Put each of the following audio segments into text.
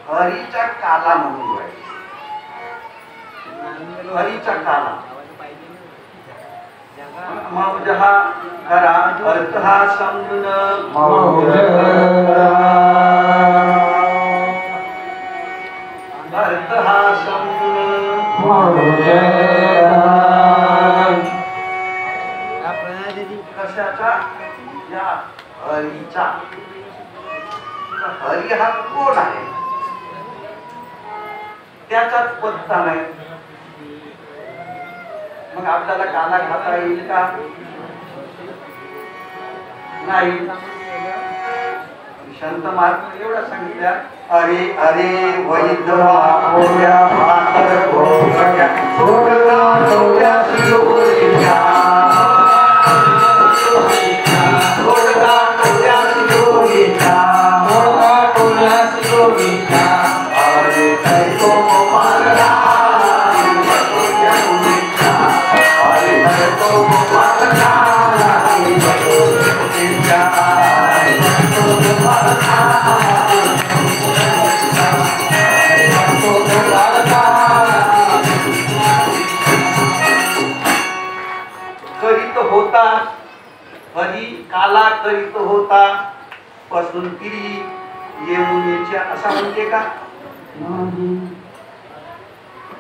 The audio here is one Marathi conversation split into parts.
हरीचा काला म्हणून आहे. हरीचा काला मौज हा करा अर्थ हा समजून मौज अर्थ हा समजून मौज कशाचा या हरीचा. हरी हा कोण आहे त्याचाच पत्ता नाही. मग आपल्याला काला खाता येईल का? नाही. संत महात्मा एवढा सांगितल्या अरे अरे वैद्या भाकर भोगट्या सोडला सोड्या शिरोच्या सोडला सोड्या शिरोच्या सोडला सोड्या शिरोच्या अरे तो मारला अरे तो मारला करीत होता हरी काला करीत होता पासून तिरी येमुनेच्या असा म्हणते का?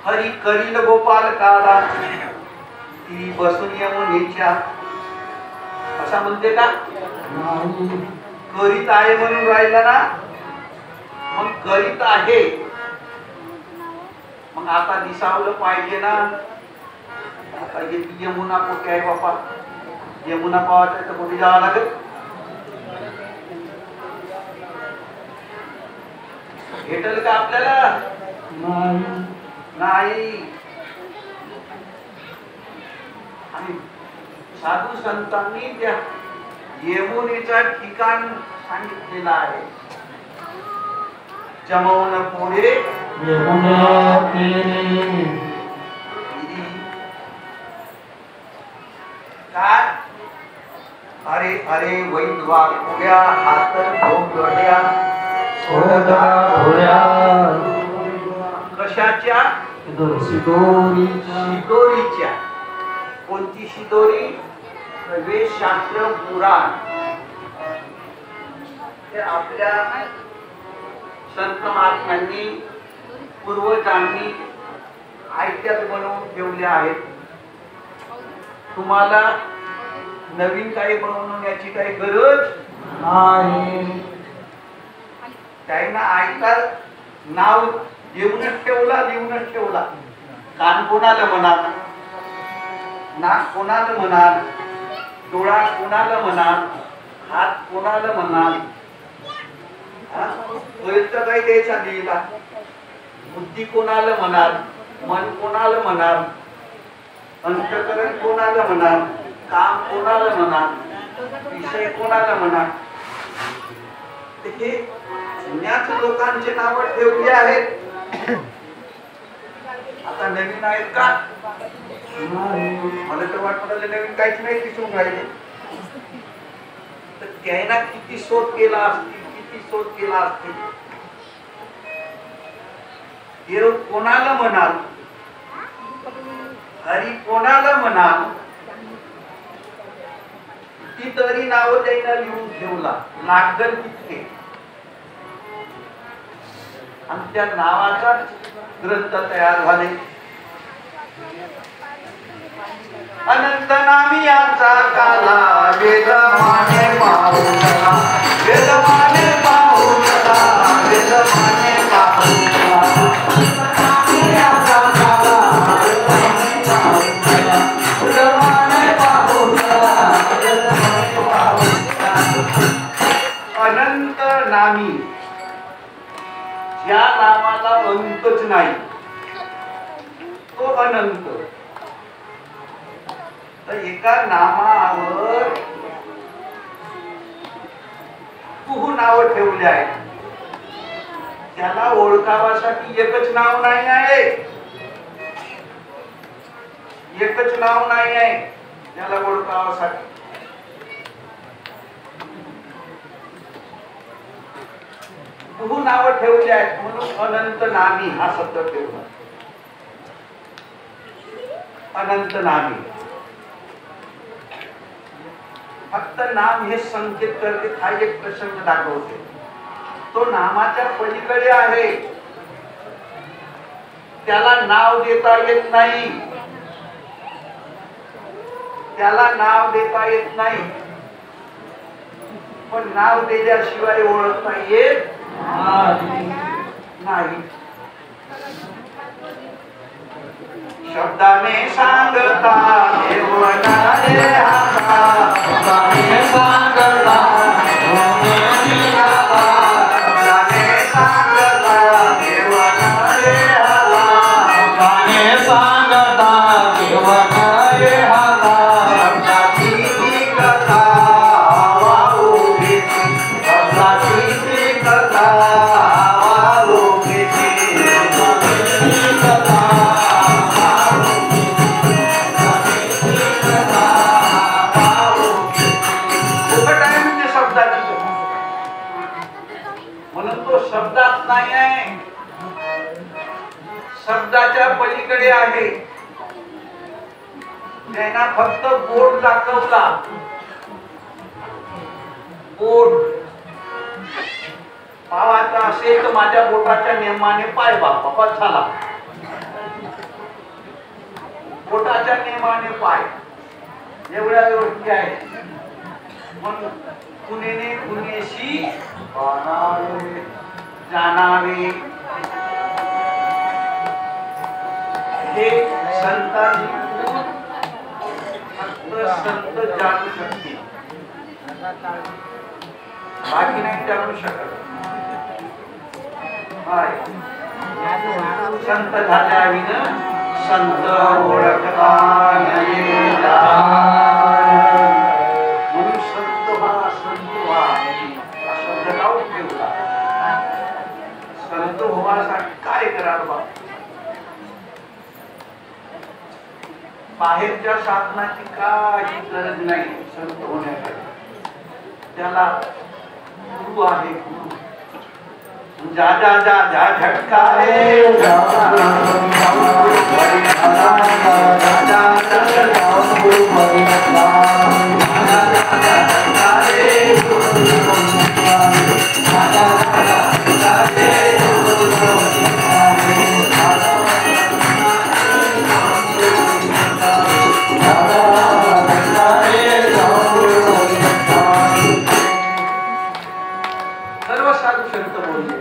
हरी करील गोपाल काला ती बसून यमुनेच्या असा म्हणते का? करीत आहे म्हणून राहिला ना. मग करीत आहे मग आता दिसावलं पाहिजे ना. आता यमुना कुठे आहे बापा? यमुना पावायचं तर कुठे जावं लागेल? भेटल का आपल्याला? नाही. आणि साधू संतांनी त्या यमुनेचा ठिकाण सांगितलेला आहे. जमवून पुढे काय अरे अरे वैद्वा उड्या हात ढोंगड्या सोडा ढोळ्या कशाच्या? शिदोरीच्या. कोणती शिदोरी? वेदशास्त्र पुराण. ते आपल्या संत महात्म्यांनी पूर्वजांनी ऐक्यात बनवून ठेवले आहेत. तुम्हाला नवीन काही बनवण्याची काही गरज नाही. त्यांना ऐकतात नाव लिहूनच ठेवला. कान कोणाला म्हणाल, नाक कोणाला म्हणाल, डोळा कोणाला म्हणाल, हात कोणाला म्हणाल, काही द्यायचा लिहिला. बुद्धी कोणाला म्हणाल, मन कोणाला म्हणाल, अंतःकरण कोणाला म्हणाल, काम कोणाला म्हणाल, विषय कोणाला म्हणाल. हे जुन्याच लोकांचे नाव ठेवली आहेत. आता नवीन आहेत का? मला तर वाटतं नवीन काहीच नाही दिसून राहिले. तर त्यांना किती शोध केला असतील. देव कोणाला म्हणाल, हरी कोणाला म्हणाल, ती तरी नाव त्यांना लिहून ठेवला. लागल तितके आणि त्या नावाचा ग्रंथ तयार झाले. अनंत नामी याचा काला वेदमाने पाहुणा, वेदमाने पाहुणा, वेदमाने पाहुणा. अनंत नामी या नामाला अंतच नाही, तो अनंत. तर एका नामावर खूप नाव ठेवले आहेत. त्याला ओळखावासाठी एकच नाव नाही आहे, एकच नाव नाही आहे त्याला ओळखावासाठी. तू नाव ठेवली आहेत म्हणून अनंत नामी हा शब्द ठेवला. अनंत नामी फक्त नाम हे संकेत करते, हा एक प्रसंग दाखवते. तो नामाच्या पलीकडे आहे, त्याला नाव देता येत नाही, त्याला नाव देता येत नाही, पण नाव दिल्याशिवाय ओळखता येत नाही. शब्दाने सांगता देवना रे हाता, शब्दाने सांगता शब्दाने सांगता देवना रे हाता, शब्दाने सांगता देवना रे हाता. शब्दाची कथा वाहू घेती, शब्दाची कथा वाहू घेती, शब्दाची कथा शब्दात नाही आहे, शब्दाच्या पलीकडे आहे. त्यांना फक्त बोट दाखवला, बोट पावाचा असेल तर माझ्या बोटाच्या नियमाने पाय बाप्पा झाला, बोटाच्या नियमाने पाय एवढ्या गोष्टी आहेत. म्हणून कुणीने कुणीशी पाहावे जाणावे हे संतांनी फक्त संत जाणू शकतील, बाकी नाही जाणू शकत. संत झाल्याविना संत ओळखता येता. म्हणून संत व्हा, संत व्हा हा शब्द लावून ठेवला. संत होण्यासाठी काय करावं बा? बाहेरच्या साधनाची काही गरज नाही संत होण्यासाठी. त्याला गुरु आहे, गुरु. जा जा जा जा झटका रे, जा जा सर्व साधू संत बोलले.